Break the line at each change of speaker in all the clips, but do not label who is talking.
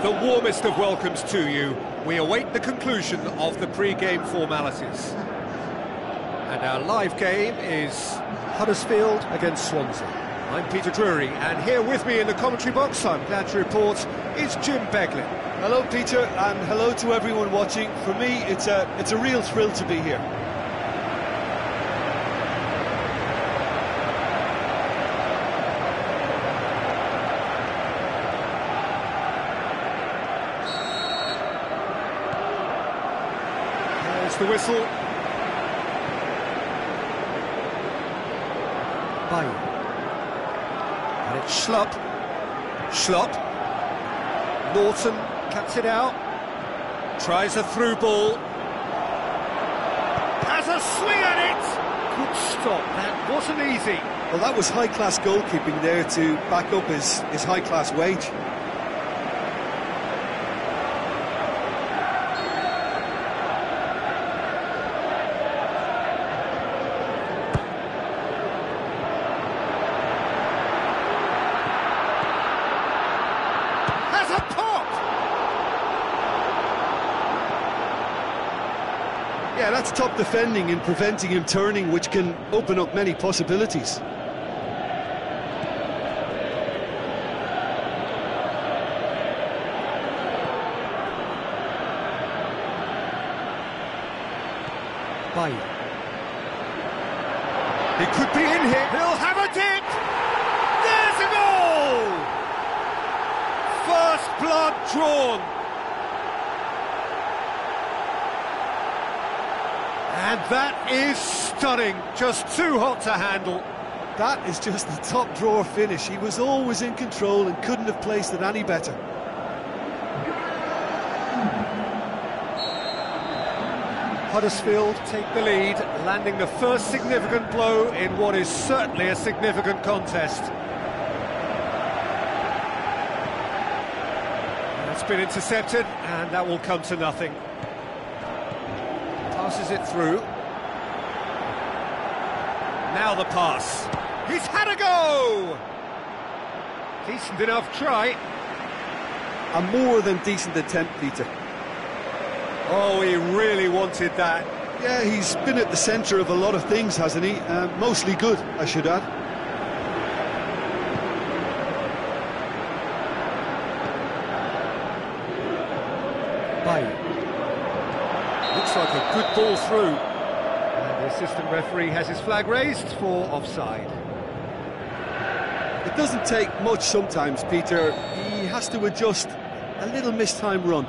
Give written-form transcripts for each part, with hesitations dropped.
The warmest of welcomes to you. We await the conclusion of the pre-game formalities. And our live game is Huddersfield against Swansea. I'm Peter Drury, and here with me in the commentary box, I'm glad to report, is Jim Beglin.
Hello Peter, and hello to everyone watching. For me, it's a real thrill to be here.
There's the whistle. Bailly. And it's Schlupp. Norton cuts it out. Tries a through ball. Has a swing at it. Good stop. That wasn't easy.
Well, that was high-class goalkeeping there to back up his high-class wage. Yeah, that's top defending and preventing him turning, which can open up many possibilities.
Bailly. He could be in here. He'll have a dip. There's a goal! First blood drawn. And that is stunning, just too hot to handle.
That is just the top drawer finish. He was always in control and couldn't have placed it any better.
Huddersfield take the lead, landing the first significant blow in what is certainly a significant contest. That's been intercepted, and that will come to nothing. Passes it through. Now the pass. He's had a go! Decent enough try.
A more than decent attempt, Peter.
Oh, he really wanted that.
Yeah, he's been at the centre of a lot of things, hasn't he? Mostly good, I should add.
Bailly. Looks like a good ball through. And the assistant referee has his flag raised for offside.
It doesn't take much sometimes, Peter. He has to adjust a little mistimed run.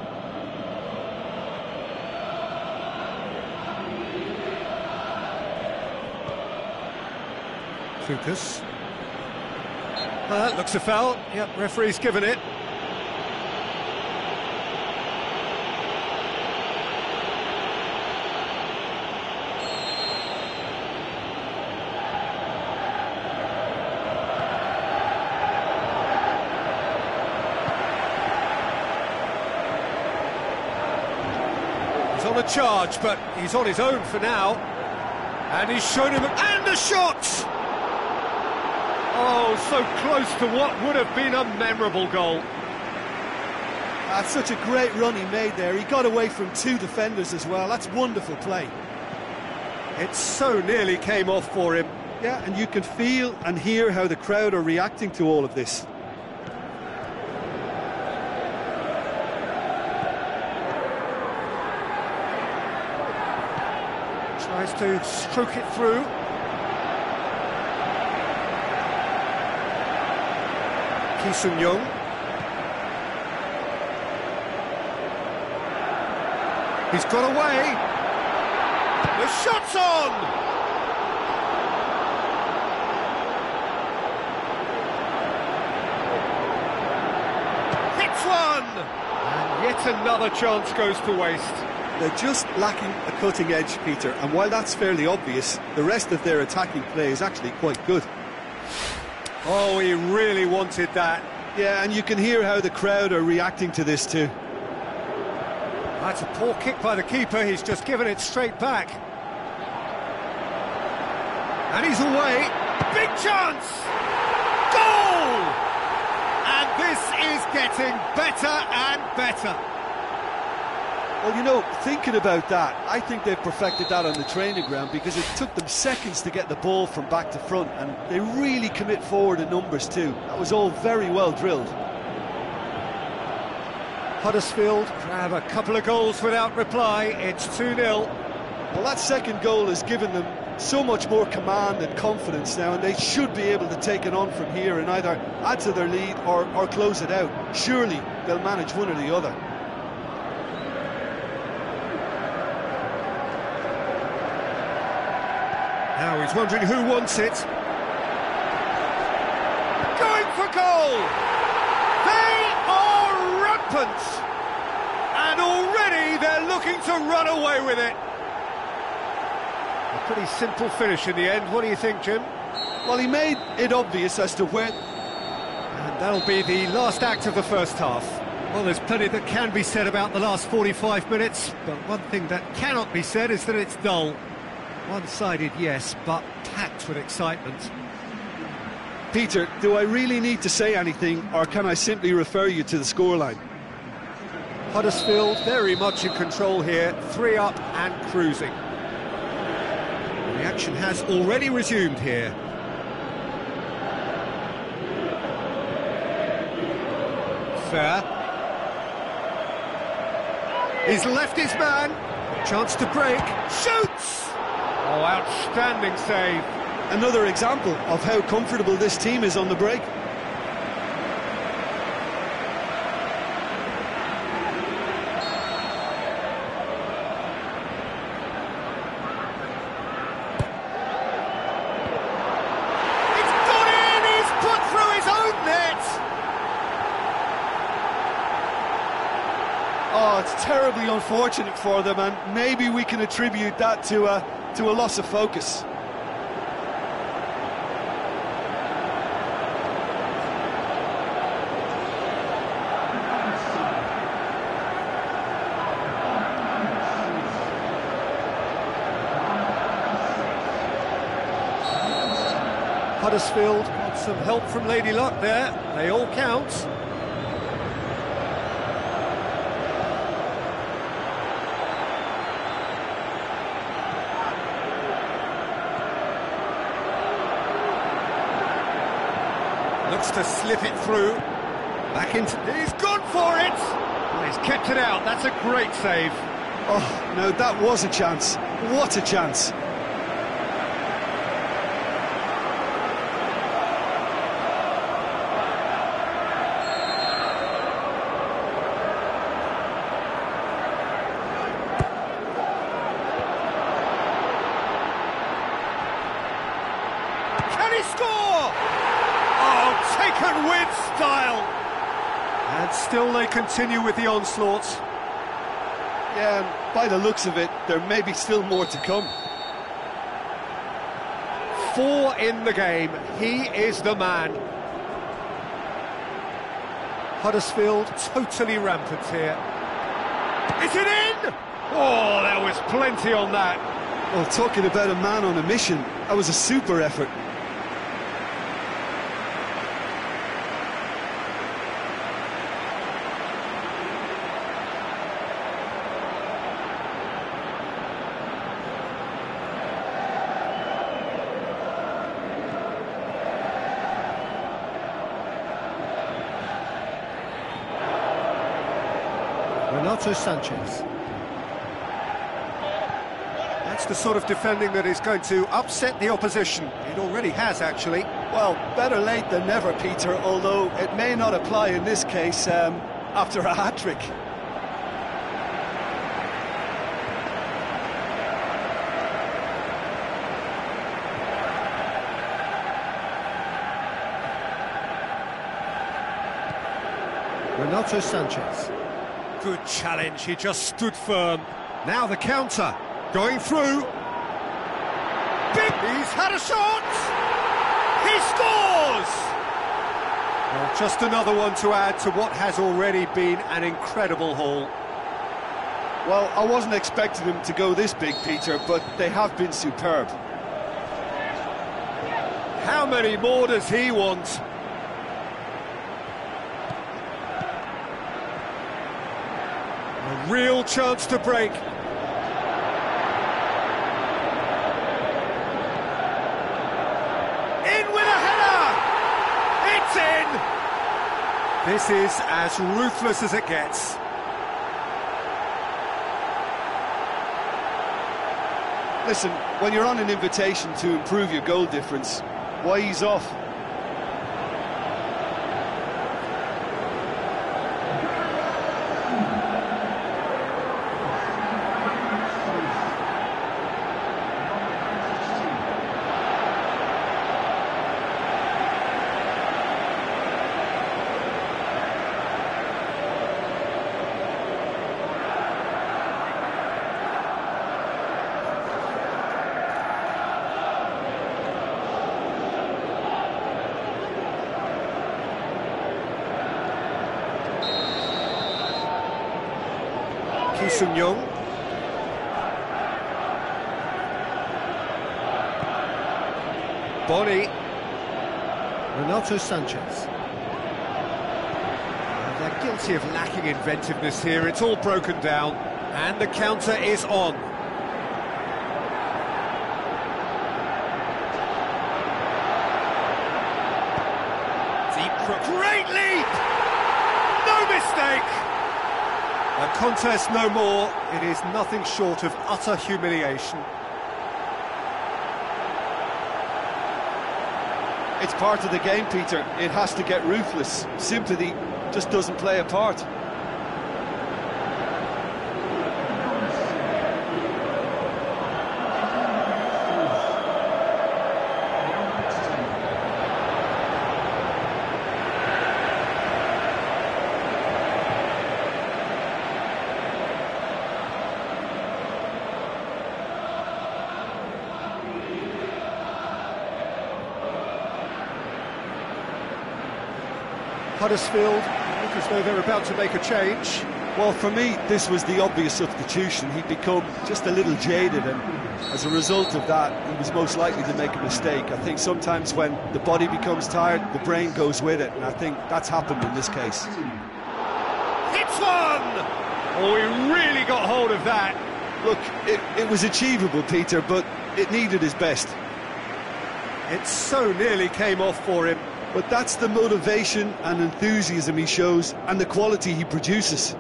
Lucas. That looks a foul. Yep, referee's given it. He's on a charge, but he's on his own for now. And he's shown him... And a shot! Oh, so close to what would have been a memorable goal.
That's such a great run he made there. He got away from two defenders as well. That's wonderful play.
It so nearly came off for him.
Yeah, and you can feel and hear how the crowd are reacting to all of this.
Tries to stroke it through. Ki-Sung-Young. He's got away. The shot's on! Hits one! And yet another chance goes to waste.
They're just lacking a cutting edge, Peter, and while that's fairly obvious, the rest of their attacking play is actually quite good.
Oh, he really wanted that.
Yeah, and you can hear how the crowd are reacting to this too.
That's a poor kick by the keeper, he's just given it straight back. And he's away. Big chance! Goal! And this is getting better and better.
Well, you know, thinking about that, I think they've perfected that on the training ground because it took them seconds to get the ball from back to front, and they really commit forward in numbers too. That was all very well drilled.
Huddersfield grab a couple of goals without reply. It's 2-0.
Well, that second goal has given them so much more command and confidence now, and they should be able to take it on from here and either add to their lead or close it out. Surely they'll manage one or the other.
Now he's wondering who wants it. Going for goal! They are rampant! And already they're looking to run away with it. A pretty simple finish in the end. What do you think, Jim?
Well, he made it obvious as to where...
And that'll be the last act of the first half. Well, there's plenty that can be said about the last 45 minutes, but one thing that cannot be said is that it's dull. One-sided, yes, but packed with excitement.
Peter, do I really need to say anything, or can I simply refer you to the scoreline?
Huddersfield very much in control here, 3 up and cruising. The action has already resumed here. Fair. He's left his man. Chance to break. Shoots! Oh, outstanding save.
Another example of how comfortable this team is on the break.
It's gone in! He's put through his own net!
Oh, it's terribly unfortunate for them, and maybe we can attribute that to a loss of focus.
Huddersfield got some help from Lady Luck there. They all count. Looks to slip it through. Back into... He's gone for it! Well, he's kept it out. That's a great save.
Oh, no, that was a chance. What a chance.
Can he score? Oh, taken with style. And still they continue with the onslaught.
Yeah, and by the looks of it, there may be still more to come.
4 in the game. He is the man. Huddersfield totally rampant here. Is it in? Oh, there was plenty on that.
Well, talking about a man on a mission, that was a super effort.
Renato Sanchez. That's the sort of defending that is going to upset the opposition. It already has, actually.
Well, better late than never, Peter, although it may not apply in this case after a hat-trick.
Renato Sanchez. Good challenge, he just stood firm. Now the counter, going through. Big, he's had a shot! He scores! Well, just another one to add to what has already been an incredible haul.
Well, I wasn't expecting them to go this big, Peter, but they have been superb.
How many more does he want? Real chance to break. In with a header! It's in! This is as ruthless as it gets.
Listen, when you're on an invitation to improve your goal difference, why ease off?
Young. Boni. Renato Sanchez. They're guilty of lacking inventiveness here. It's all broken down, and the counter is on. Deep crook. Great leap! No mistake! A contest no more, it is nothing short of utter humiliation.
It's part of the game, Peter. It has to get ruthless. Sympathy just doesn't play a part.
Huddersfield look as though they're about to make a change.
Well, for me, this was the obvious substitution. He'd become just a little jaded, and as a result of that, he was most likely to make a mistake. I think sometimes when the body becomes tired, the brain goes with it, and I think that's happened in this case.
Hits one! Oh, he really got hold of that.
Look, it was achievable, Peter, but it needed his best.
It so nearly came off for him.
But that's the motivation and enthusiasm he shows, and the quality he produces.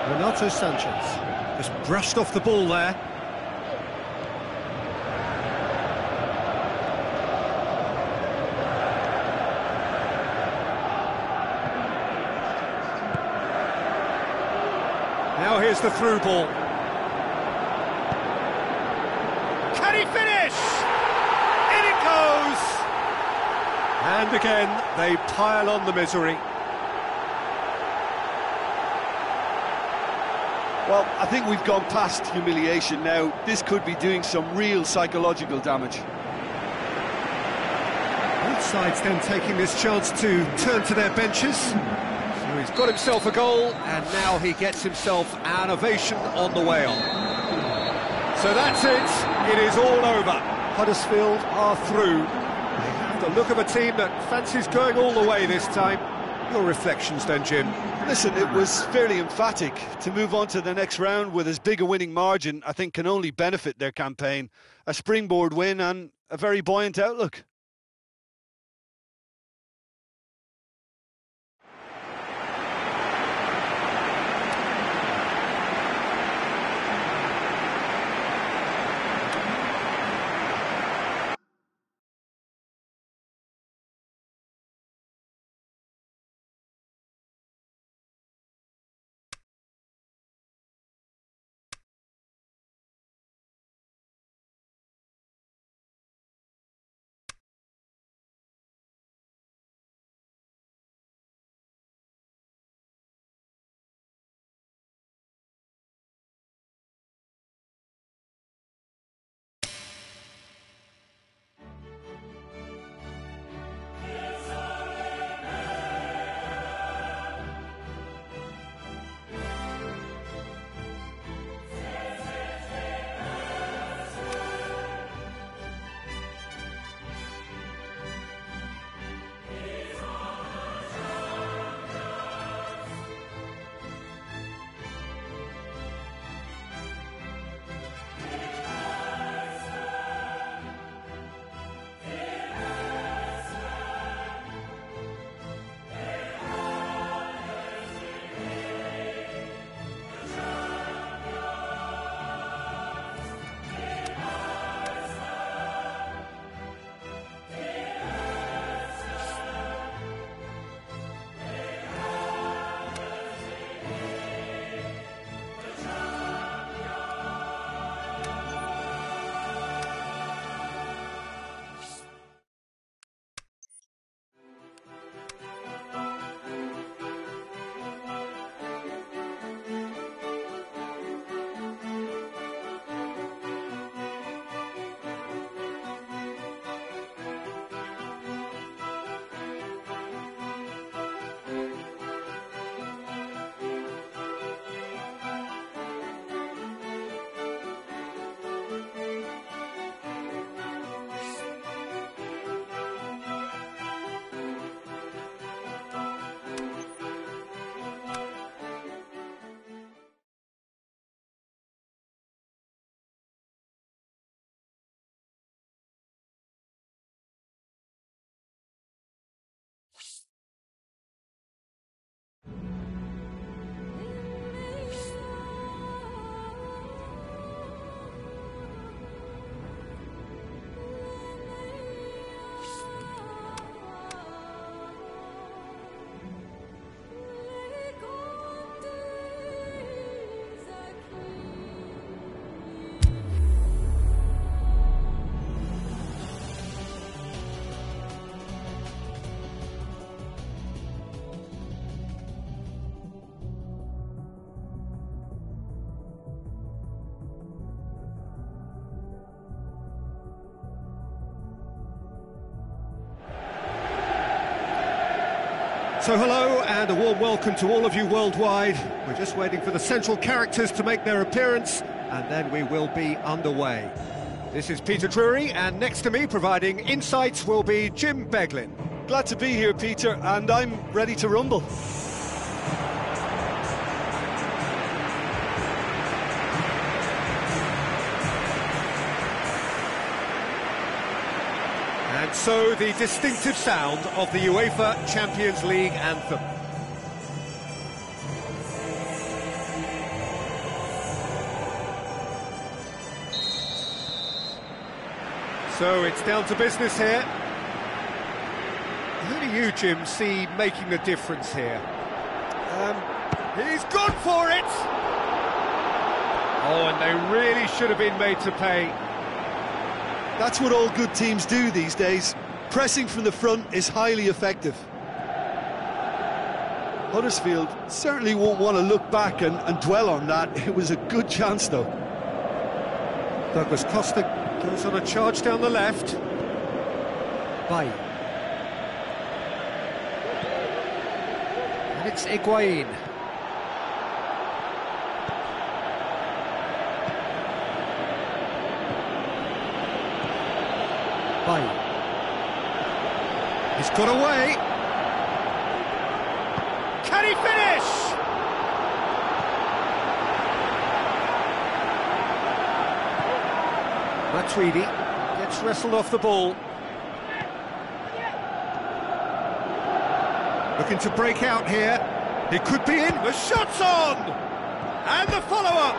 Renato Sanchez just brushed off the ball there. Now here's the through ball. Can he finish? In it goes! And again, they pile on the misery.
Well, I think we've gone past humiliation now. This could be doing some real psychological damage.
Both sides then taking this chance to turn to their benches. So he's got himself a goal, and now he gets himself an ovation on the way on. So that's it. It is all over. Huddersfield are through. They have the look of a team that fancies going all the way this time. Your reflections then, Jim?
Listen, it was fairly emphatic. To move on to the next round with as big a winning margin, I think can only benefit their campaign. A springboard win and a very buoyant outlook.
So hello and a warm welcome to all of you worldwide. We're just waiting for the central characters to make their appearance and then we will be underway. This is Peter Drury and next to me providing insights will be Jim Beglin.
Glad to be here, Peter, and I'm ready to rumble.
And so the distinctive sound of the UEFA Champions League anthem. So it's down to business here. Who do you, Jim, see making the difference here? He's gone for it! Oh, and they really should have been made to pay.
That's what all good teams do these days. Pressing from the front is highly effective. Huddersfield certainly won't want to look back and dwell on that. It was a good chance, though.
Douglas Costa goes on a charge down the left. Bay. And it's Higuain. Bay. He's got away. Can he finish? Matuidi gets wrestled off the ball. Looking to break out here. He could be in. The shot's on! And the follow-up!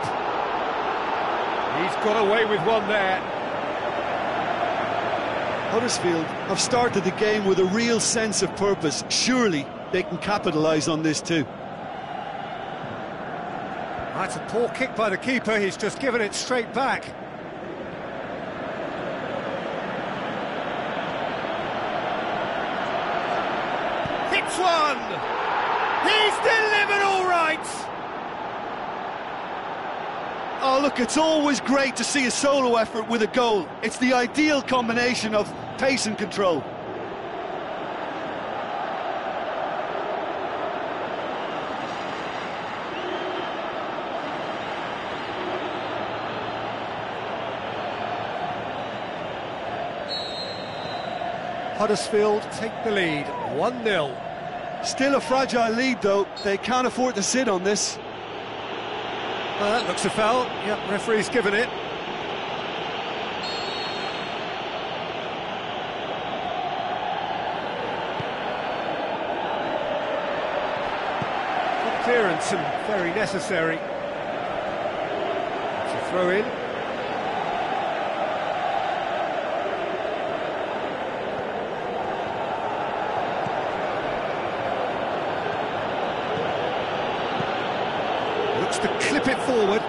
He's got away with one there.
Huddersfield have started the game with a real sense of purpose. Surely they can capitalise on this too.
That's a poor kick by the keeper. He's just given it straight back. Hits one! He's delivered all right!
Oh, look, it's always great to see a solo effort with a goal. It's the ideal combination of pace and control.
Huddersfield take the lead, 1-0.
Still a fragile lead, though. They can't afford to sit on this.
Well, that looks a foul. Yep, referee's given it. Good clearance and very necessary. It's a throw in. To clip it forward.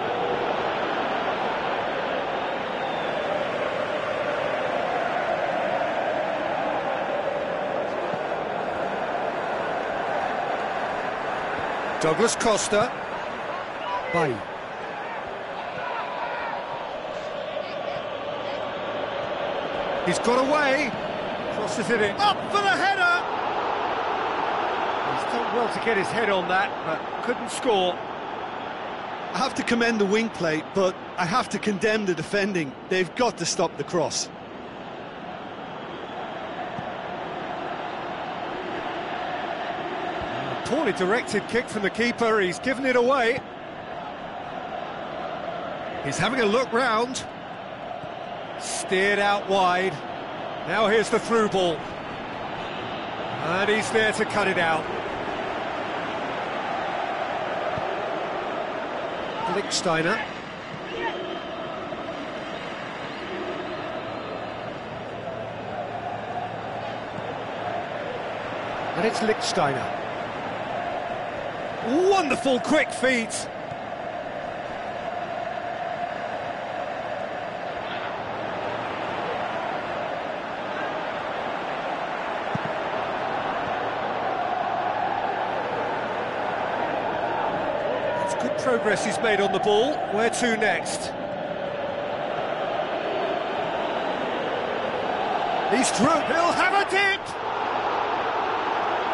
Douglas Costa. Bay. He's got away. Crosses it in. Up for the header! He's done well to get his head on that, but couldn't score.
I have to commend the wing play, but I have to condemn the defending. They've got to stop the cross.
A poorly directed kick from the keeper, he's given it away. He's having a look round. Steered out wide. Now here's the through ball. And he's there to cut it out. Lichtsteiner. And it's Lichtsteiner. Wonderful quick feet. Good progress he's made on the ball. Where to next? He's through. He'll have a dip.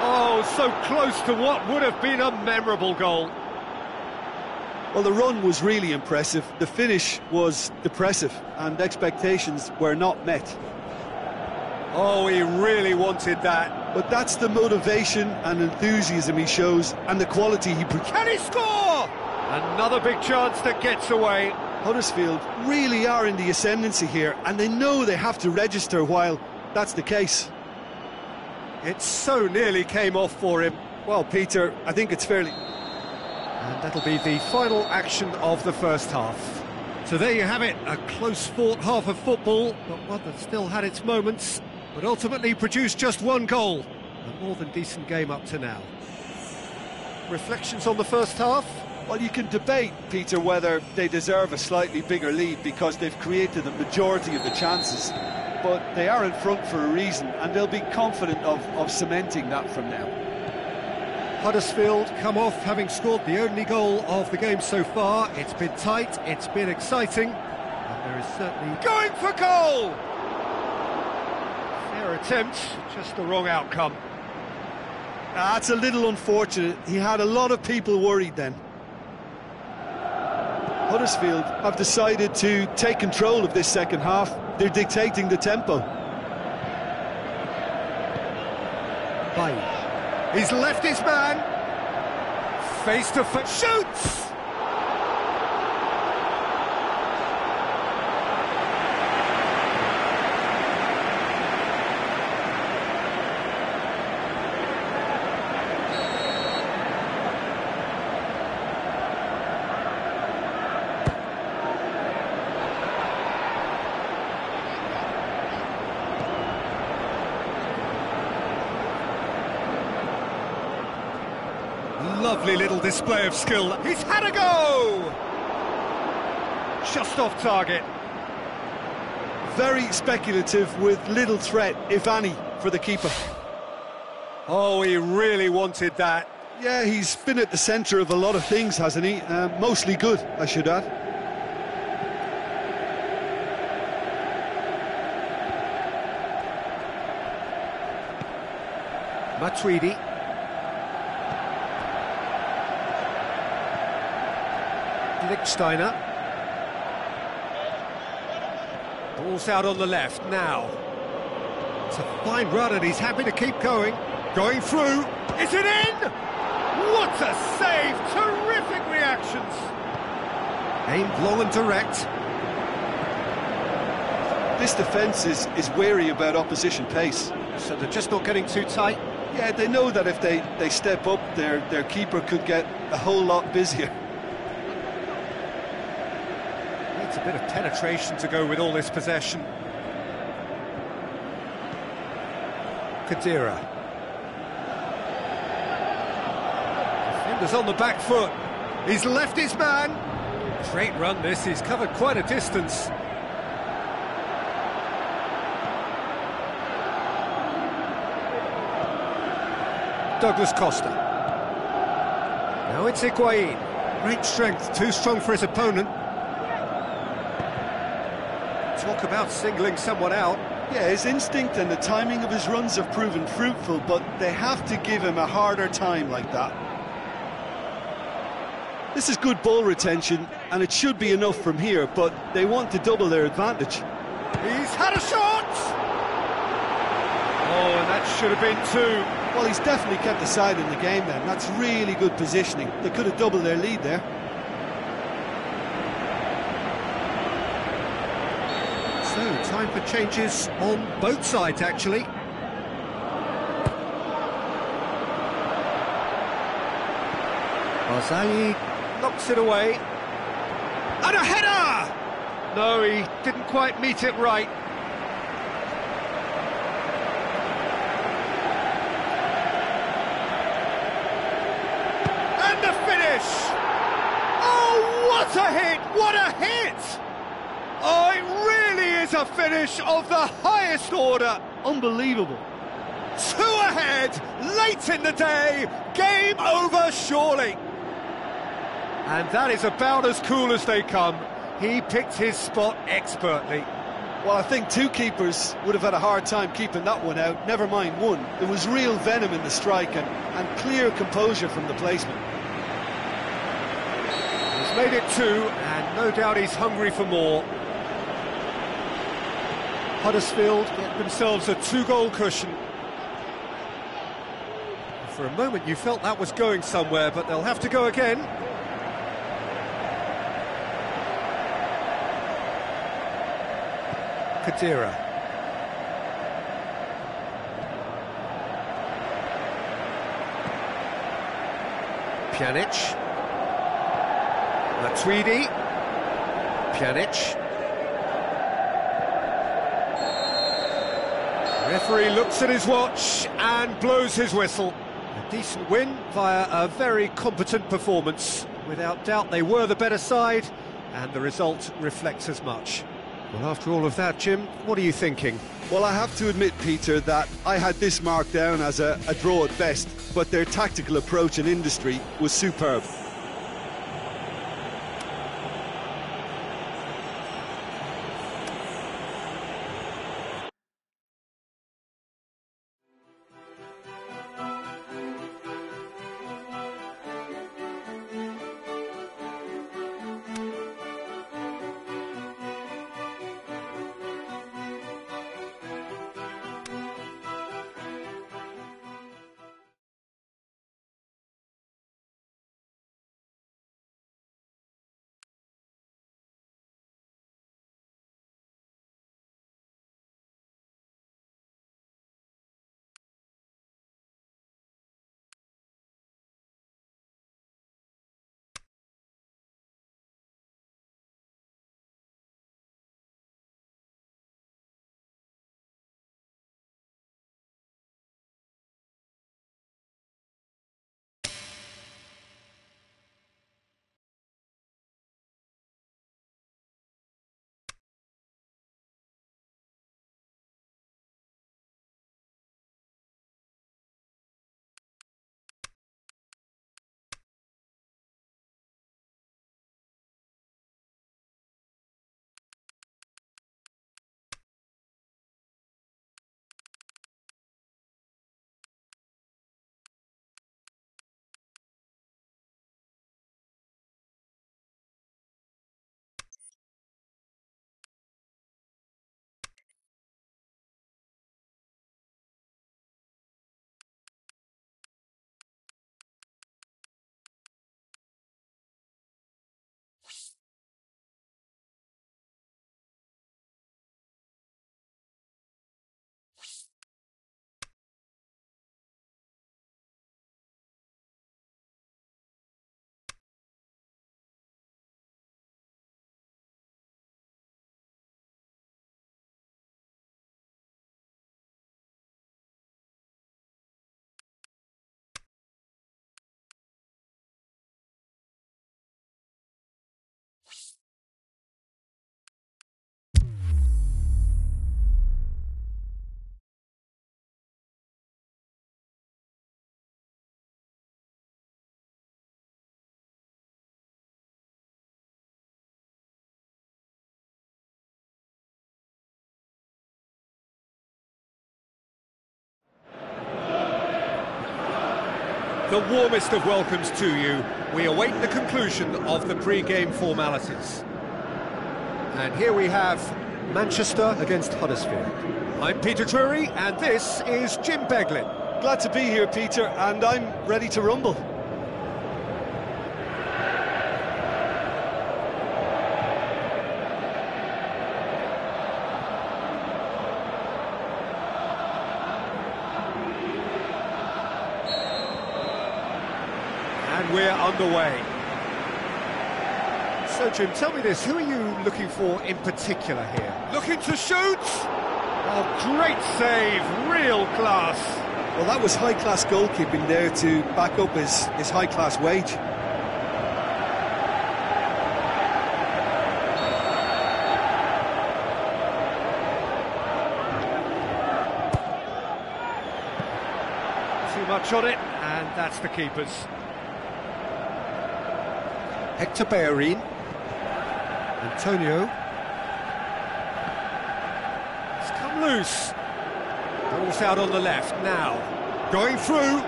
Oh, so close to what would have been a memorable goal.
Well, the run was really impressive, the finish was depressive, and expectations were not met.
Oh, he really wanted that.
But that's the motivation and enthusiasm he shows, and the quality he brings.
Can he score? Another big chance that gets away.
Huddersfield really are in the ascendancy here, and they know they have to register while that's the case.
It so nearly came off for him.
Well, Peter, I think it's fairly...
And that'll be the final action of the first half. So there you have it, a close-fought half of football, but one that still had its moments, but ultimately produced just one goal. A more than decent game up to now. Reflections on the first half?
Well, you can debate, Peter, whether they deserve a slightly bigger lead because they've created the majority of the chances. But they are in front for a reason, and they'll be confident of cementing that from now.
Huddersfield come off having scored the only goal of the game so far. It's been tight, it's been exciting, and there is certainly... Going for goal! Fair attempt, just the wrong outcome.
That's a little unfortunate. He had a lot of people worried then. Huddersfield have decided to take control of this second half. They're dictating the tempo.
He's left his man. Face to face. Shoots! Lovely little display of skill. He's had a go! Just off target.
Very speculative with little threat, if any, for the keeper.
Oh, he really wanted that.
Yeah, he's been at the centre of a lot of things, hasn't he? Mostly good, I should add.
Matuidi. Lichtsteiner. Ball's out on the left now. It's a fine run and he's happy to keep going. Going through. Is it in? What a save! Terrific reactions. Aimed long and direct.
This defence is wary about opposition pace.
So they're just not getting too tight?
Yeah, they know that if they step up, their keeper could get a whole lot busier.
Needs a bit of penetration to go with all this possession. Kadira. Defender's on the back foot. He's left his man. Great run this, he's covered quite a distance. Douglas Costa. Now it's Higuain. Great strength, too strong for his opponent. Talk about singling someone out.
Yeah, his instinct and the timing of his runs have proven fruitful, but they have to give him a harder time like that. This is good ball retention, and it should be enough from here, but they want to double their advantage.
He's had a shot! Oh, and that should have been two.
Well, he's definitely kept the side in the game then. That's really good positioning. They could have doubled their lead there.
So, time for changes on both sides, actually. Barzagli knocks it away. And a header! No, he didn't quite meet it right. And the finish! Oh, what a hit! What a hit! Oh, it really is a finish of the highest order.
Unbelievable.
Two ahead, late in the day, game over surely. And that is about as cool as they come. He picked his spot expertly.
Well, I think two keepers would have had a hard time keeping that one out, never mind one. There was real venom in the strike and clear composure from the placement.
He's made it two, and no doubt he's hungry for more. Huddersfield get themselves a two-goal cushion. For a moment you felt that was going somewhere, but they'll have to go again. Kadira. Pjanic. Matuidi. Pjanic. Referee looks at his watch and blows his whistle. A decent win via a very competent performance. Without doubt they were the better side, and the result reflects as much. Well, after all of that, Jim, what are you thinking?
Well, I have to admit, Peter, that I had this marked down as a draw at best, but their tactical approach and industry was superb.
The warmest of welcomes to you. We await the conclusion of the pre-game formalities. And here we have Manchester against Huddersfield. I'm Peter Drury, and this is Jim Beglin.
Glad to be here, Peter, and I'm ready to rumble.
And we're underway. So, Jim, tell me this, who are you looking for in particular here? Looking to shoot! Oh, great save, real class.
Well, that was high-class goalkeeping there to back up his high-class wage.
Too much on it, and that's the keeper's. Hector Bellerin. Antonio. loose. Ball's out on the left now. Going through.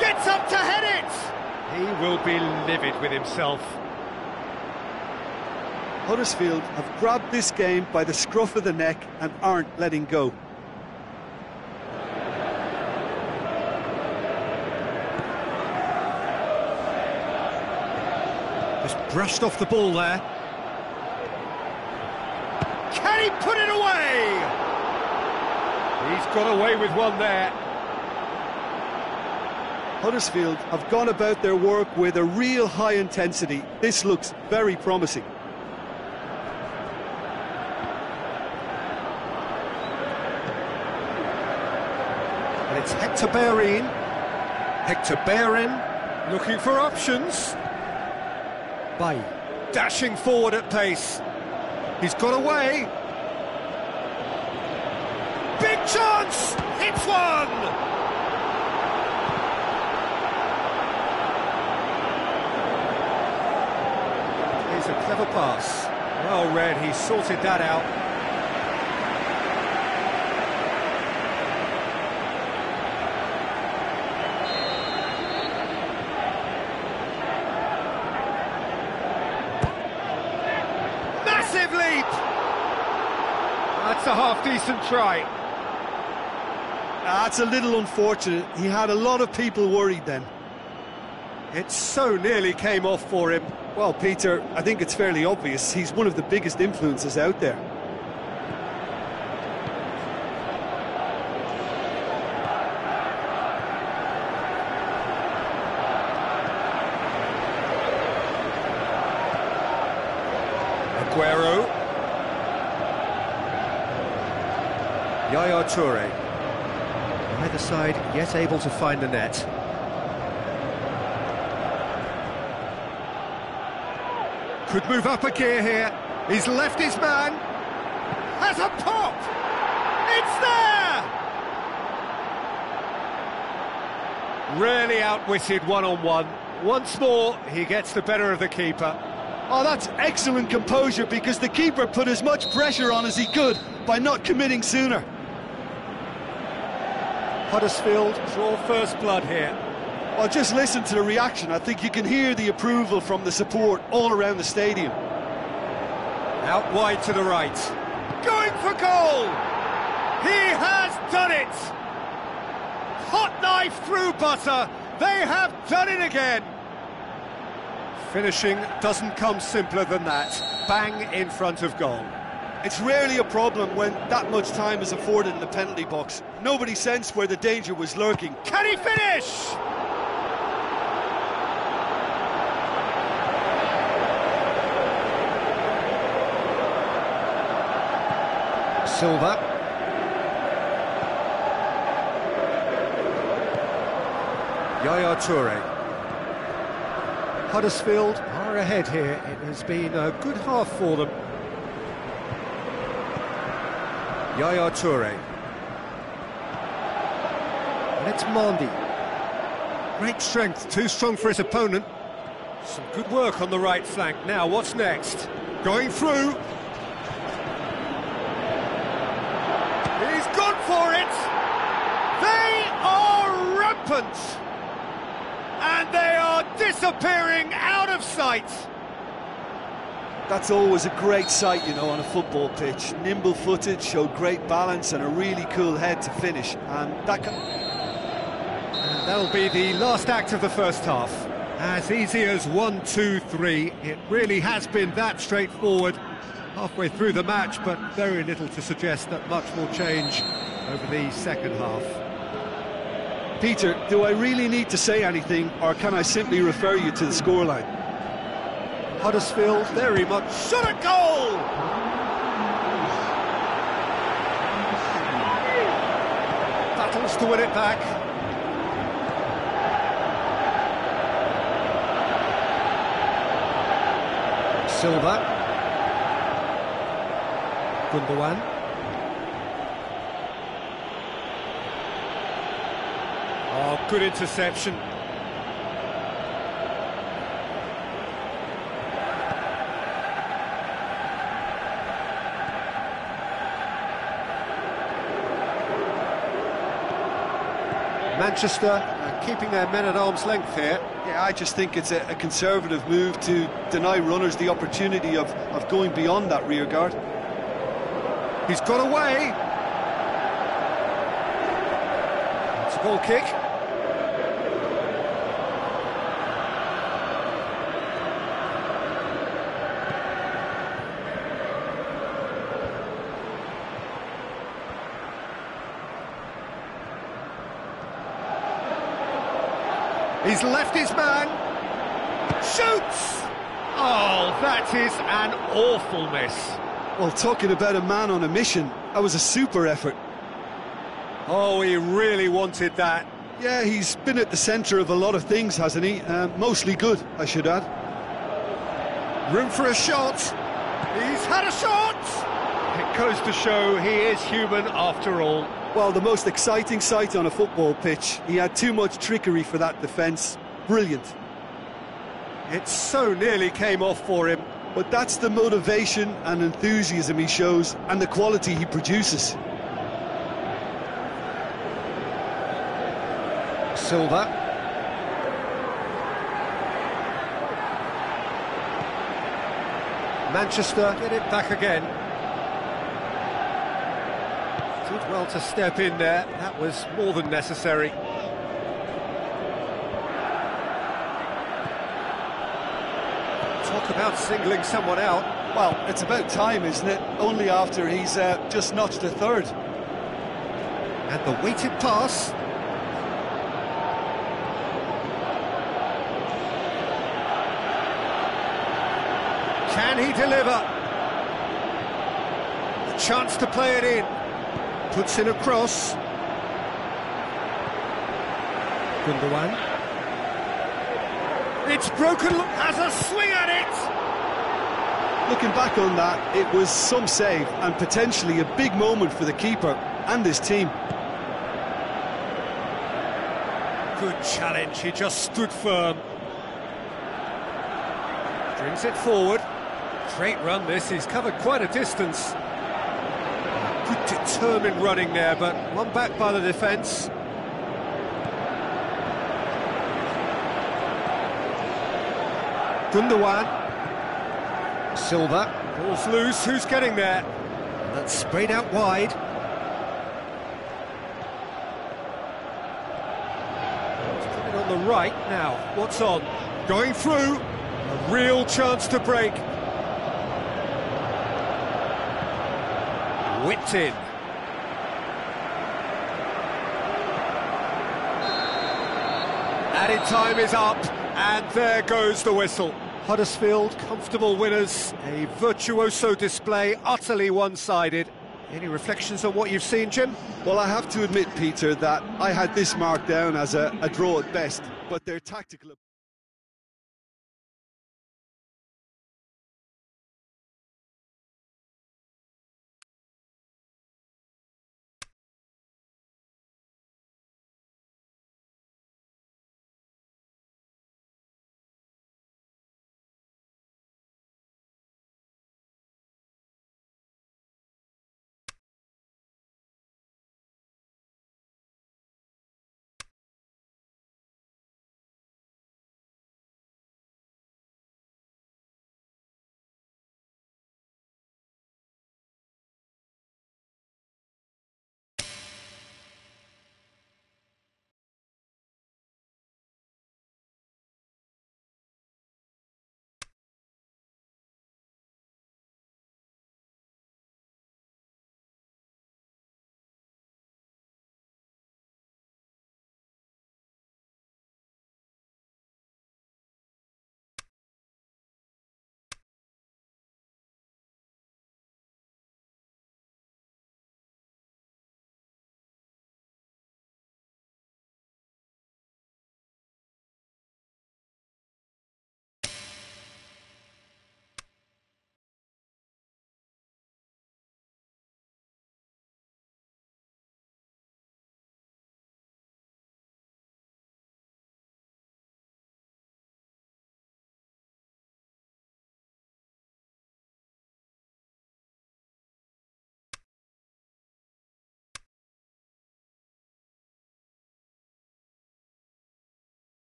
Gets up to head it! He will be livid with himself.
Huddersfield have grabbed this game by the scruff of the neck and aren't letting go.
Just brushed off the ball there. Can he put it away? He's got away with one there.
Huddersfield have gone about their work with a real high intensity. This looks very promising.
And it's Hector Bellerin. Hector Bellerin looking for options. Bay dashing forward at pace. He's got away. Big chance! Hits one! Here's a clever pass. Well read, he sorted that out. Massive leap! That's a half-decent try.
That's a little unfortunate. He had a lot of people worried then.
It so nearly came off for him.
Well, Peter, I think it's fairly obvious. He's one of the biggest influences out there.
Aguero. Yaya Toure. Either side yet able to find the net. Could move up a gear here. He's left his man. Has a pop! It's there! Really outwitted one-on-one. Once more, he gets the better of the keeper.
Oh, that's excellent composure, because the keeper put as much pressure on as he could by not committing sooner.
Huddersfield draw first blood here.
Well, just listen to the reaction. I think you can hear the approval from the support all around the stadium.
Out wide to the right. Going for goal! He has done it! Hot knife through butter. They have done it again. Finishing doesn't come simpler than that. Bang in front of goal.
It's rarely a problem when that much time is afforded in the penalty box. Nobody sensed where the danger was lurking.
Can he finish? Silva. Yaya Toure. Huddersfield are ahead here. It has been a good half for them. Yaya Toure. And it's Mandy. Great strength, too strong for his opponent. Some good work on the right flank. Now, what's next? Going through. He's gone for it! They are rampant! And they are disappearing out of sight!
That's always a great sight, you know, on a football pitch. Nimble-footed, showed great balance and a really cool head to finish. And
that'll be the last act of the first half. As easy as 1, 2, 3. It really has been that straightforward halfway through the match, but very little to suggest that much will change over the second half.
Peter, do I really need to say anything, or can I simply refer you to the scoreline?
Huddersfield very much shot a goal! Battles to win it back. Silva. Gundogan. Oh, good interception. Manchester keeping their men at arm's length here.
Yeah, I just think it's a conservative move to deny runners the opportunity of going beyond that rear guard.
He's got away. It's a goal kick. He's left his man. Shoots! Oh, that is an awful miss.
Well, talking about a man on a mission, that was a super effort.
Oh, he really wanted that.
Yeah, he's been at the centre of a lot of things, hasn't he? Mostly good, I should add.
Room for a shot. He's had a shot! It goes to show he is human after all.
Well, the most exciting sight on a football pitch. He had too much trickery for that defence. Brilliant.
It so nearly came off for him.
But that's the motivation and enthusiasm he shows, and the quality he produces.
Silva. Manchester get it back again. Did well to step in there. That was more than necessary. Talk about singling someone out.
Well, it's about time, isn't it? Only after he's just notched a third.
And the weighted pass. Can he deliver? A chance to play it in. Puts in a cross. Gundogan. It's broken, has a swing at it!
Looking back on that, it was some save and potentially a big moment for the keeper and his team.
Good challenge, he just stood firm. Brings it forward. Great run this, he's covered quite a distance. Good determined running there, but one back by the defence. Gundogan. Silva. Ball's loose, who's getting there? That's sprayed out wide. Let's put it on the right now. What's on? Going through. A real chance to break. Whipped in. Added time is up, and there goes the whistle. Huddersfield, comfortable winners, a virtuoso display, utterly one-sided. Any reflections on what you've seen, Jim?
Well, I have to admit, Peter, that I had this marked down as a draw at best, but their tactical...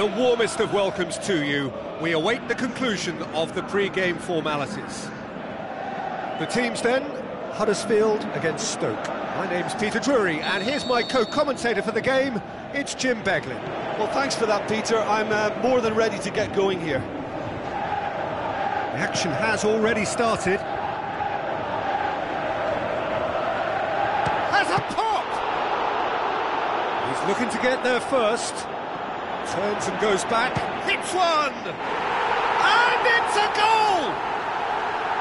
the warmest of welcomes to you. We await the conclusion of the pre-game formalities. The teams then, Huddersfield against Stoke. My name's Peter Drury, and here's my co-commentator for the game, it's Jim Beglin.
Well, thanks for that, Peter. I'm more than ready to get going here.
The action has already started. Has a pop! He's looking to get there first. Turns and goes back, hits one! And it's a goal!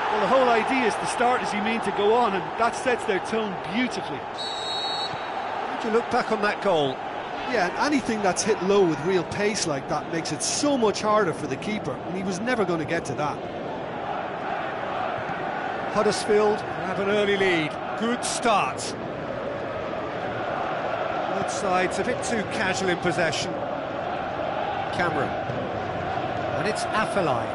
Well, the whole idea is to start as you mean to go on, and that sets their tone beautifully.
Would you look back on that goal?
Yeah, and anything that's hit low with real pace like that makes it so much harder for the keeper, and he was never going to get to that.
Huddersfield have an early lead. Good start. Both sides a bit too casual in possession. Cameron. And it's Afellay.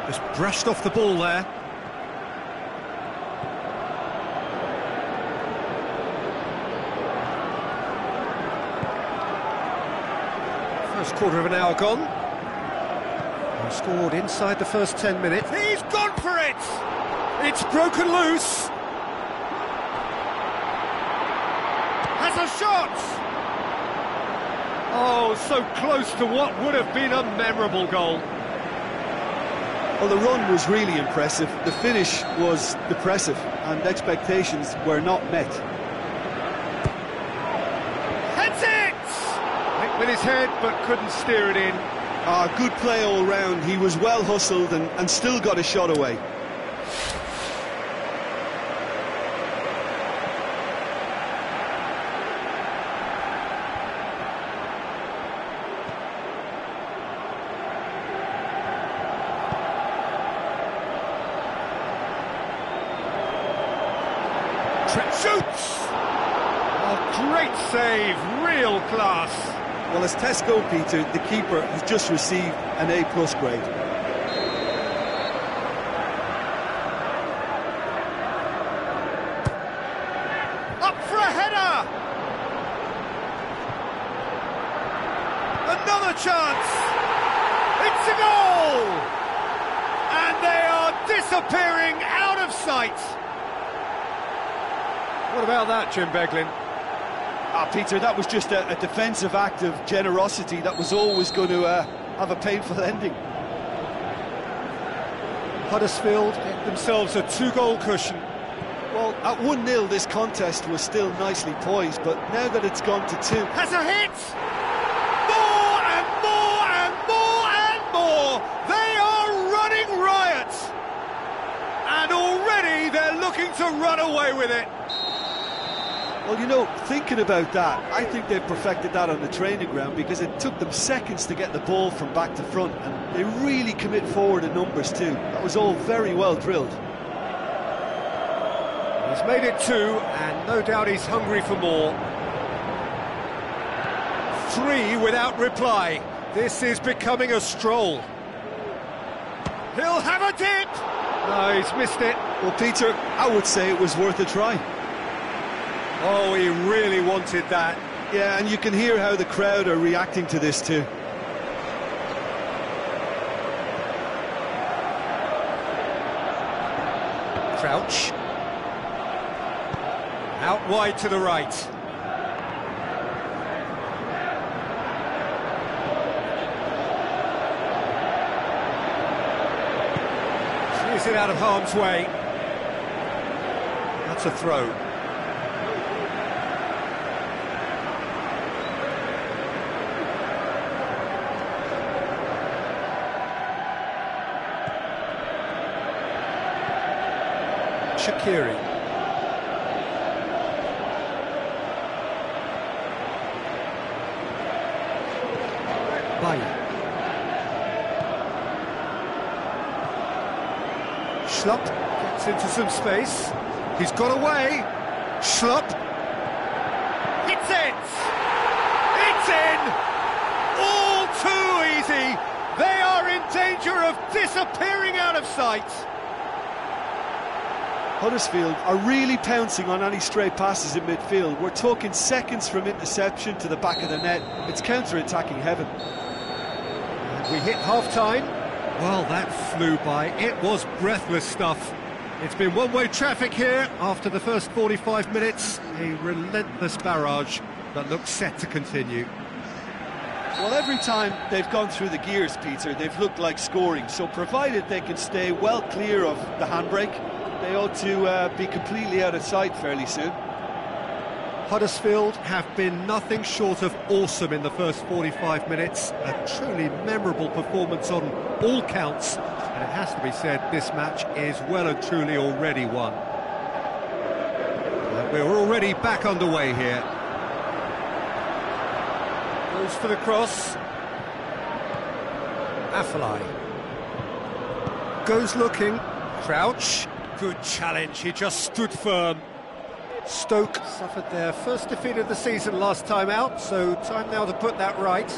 Just brushed off the ball there. First quarter of an hour gone. He scored inside the first 10 minutes. He's gone for it! It's broken loose. Has a shot! Oh, so close to what would have been a memorable goal.
Well, the run was really impressive. The finish was depressive, and expectations were not met.
Heads it! Hit with his head, but couldn't steer it in.
Good play all round. He was well hustled and still got a shot away.
Shoots! Oh, great save, real class.
Well, as tests go, Peter, the keeper has just received an A+ grade.
Up for a header! Another chance! It's a goal! And they are disappearing out of sight! What about that, Jim Beglin?
Peter, that was just a defensive act of generosity that was always going to have a painful ending.
Huddersfield get themselves a 2-goal cushion.
Well, at 1-0 this contest was still nicely poised, but now that it's gone to 2...
Has a hit! More and more and more and more! They are running riot! And already they're looking to run away with it.
Well, you know, thinking about that, I think they've perfected that on the training ground because it took them seconds to get the ball from back to front, and they really commit forward in numbers too. That was all very well drilled.
He's made it 2, and no doubt he's hungry for more. 3 without reply. This is becoming a stroll. He'll have a dip! No, he's missed it.
Well, Peter, I would say it was worth a try.
Oh, he really wanted that.
Yeah, and you can hear how the crowd are reacting to this too.
Crouch. Out wide to the right. Clears it out of harm's way. That's a throw. Shaqiri. Bailly. Schlupp gets into some space. He's got away. Schlupp. It's it! It's in! All too easy! They are in danger of disappearing out of sight.
Huddersfield are really pouncing on any stray passes in midfield. We're talking seconds from interception to the back of the net. It's counter-attacking heaven.
And we hit half-time. Well, that flew by. It was breathless stuff. It's been one-way traffic here after the first 45 minutes. A relentless barrage that looks set to continue.
Well, every time they've gone through the gears, Peter, they've looked like scoring. So provided they can stay well clear of the handbrake, they ought to be completely out of sight fairly soon.
Huddersfield have been nothing short of awesome in the first 45 minutes. A truly memorable performance on all counts. And it has to be said, this match is well and truly already won. And we're already back underway here. Goes for the cross. Afellay. Goes looking. Crouch. Good challenge, he just stood firm. Stoke suffered their first defeat of the season last time out, so time now to put that right.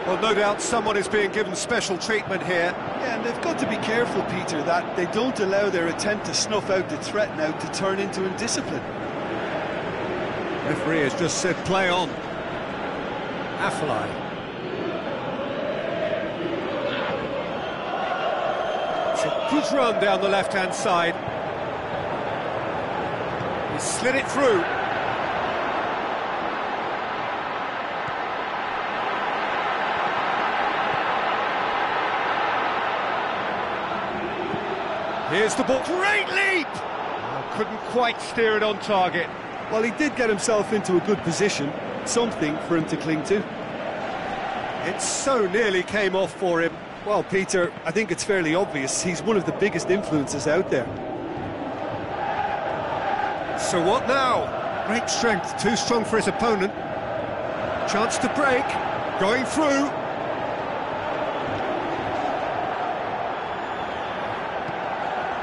Well, no doubt someone is being given special treatment here.
Yeah, and they've got to be careful, Peter, that they don't allow their attempt to snuff out the threat now to turn into indiscipline.
Referee has just said play on. Afellay. It's a good run down the left-hand side. He slid it through. Here's the ball. Great leap! Couldn't quite steer it on target.
Well, he did get himself into a good position. Something for him to cling to.
It so nearly came off for him.
Well, Peter, I think it's fairly obvious he's one of the biggest influences out there.
So what now? Great strength, too strong for his opponent. Chance to break, going through.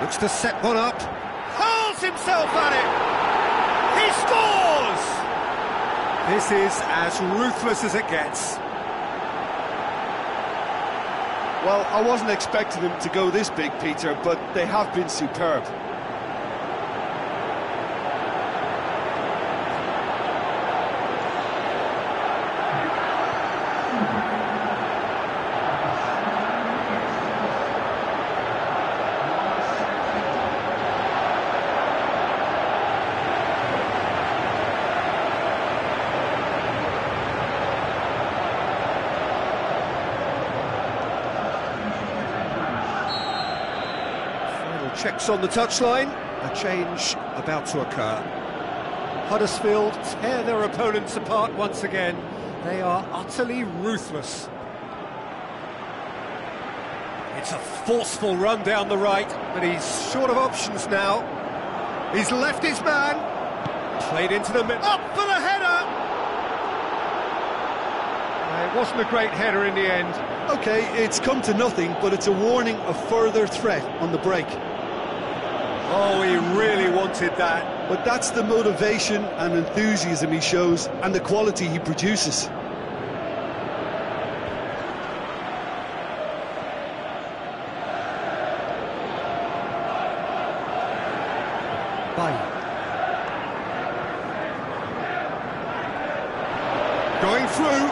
Looks to set one up. Hurls himself at it! He scores! This is as ruthless as it gets.
Well, I wasn't expecting them to go this big, Peter, but they have been superb.
Checks on the touchline, a change about to occur. Huddersfield tear their opponents apart once again. They are utterly ruthless. It's a forceful run down the right, but he's short of options now. He's left his man, played into the middle, up for the header! It wasn't a great header in the end.
OK, it's come to nothing, but it's a warning of further threat on the break.
Oh, he really wanted that.
But that's the motivation and enthusiasm he shows, and the quality he produces.
Bye. Going through.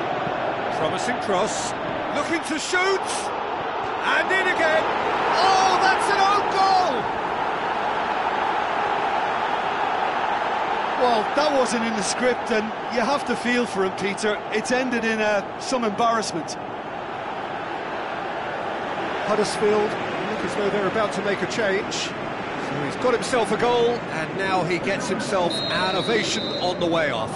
Promising cross. Looking to shoot. And in again. Oh, that's an own goal!
Well, that wasn't in the script, and you have to feel for him, Peter. It's ended in some embarrassment.
Huddersfield look as though they're about to make a change. So he's got himself a goal, and now he gets himself an ovation on the way off.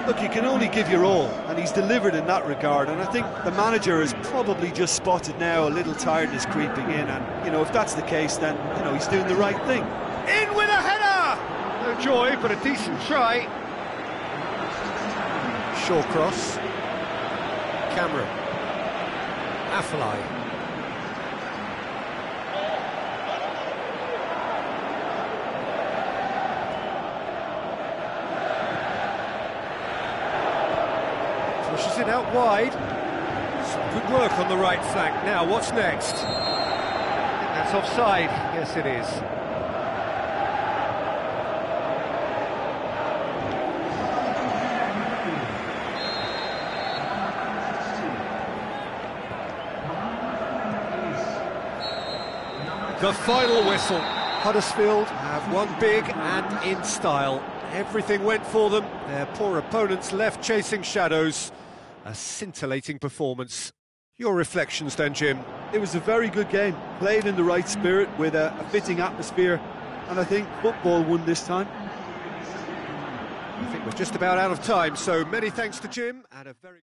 Look, you can only give your all, and he's delivered in that regard, and I think the manager has probably just spotted now a little tiredness creeping in, and, you know, if that's the case, then, you know, he's doing the right thing.
In with a header! No joy, but a decent try. Short cross. Cameron. Afellay. Pushes it out wide. Some good work on the right flank. Now, what's next? I think that's offside. Yes, it is. The final whistle. Huddersfield have won big and in style. Everything went for them. Their poor opponents left chasing shadows. A scintillating performance. Your reflections then, Jim?
It was a very good game, played in the right spirit with a fitting atmosphere, and I think football won this time.
I think we're just about out of time, so many thanks to Jim and a very...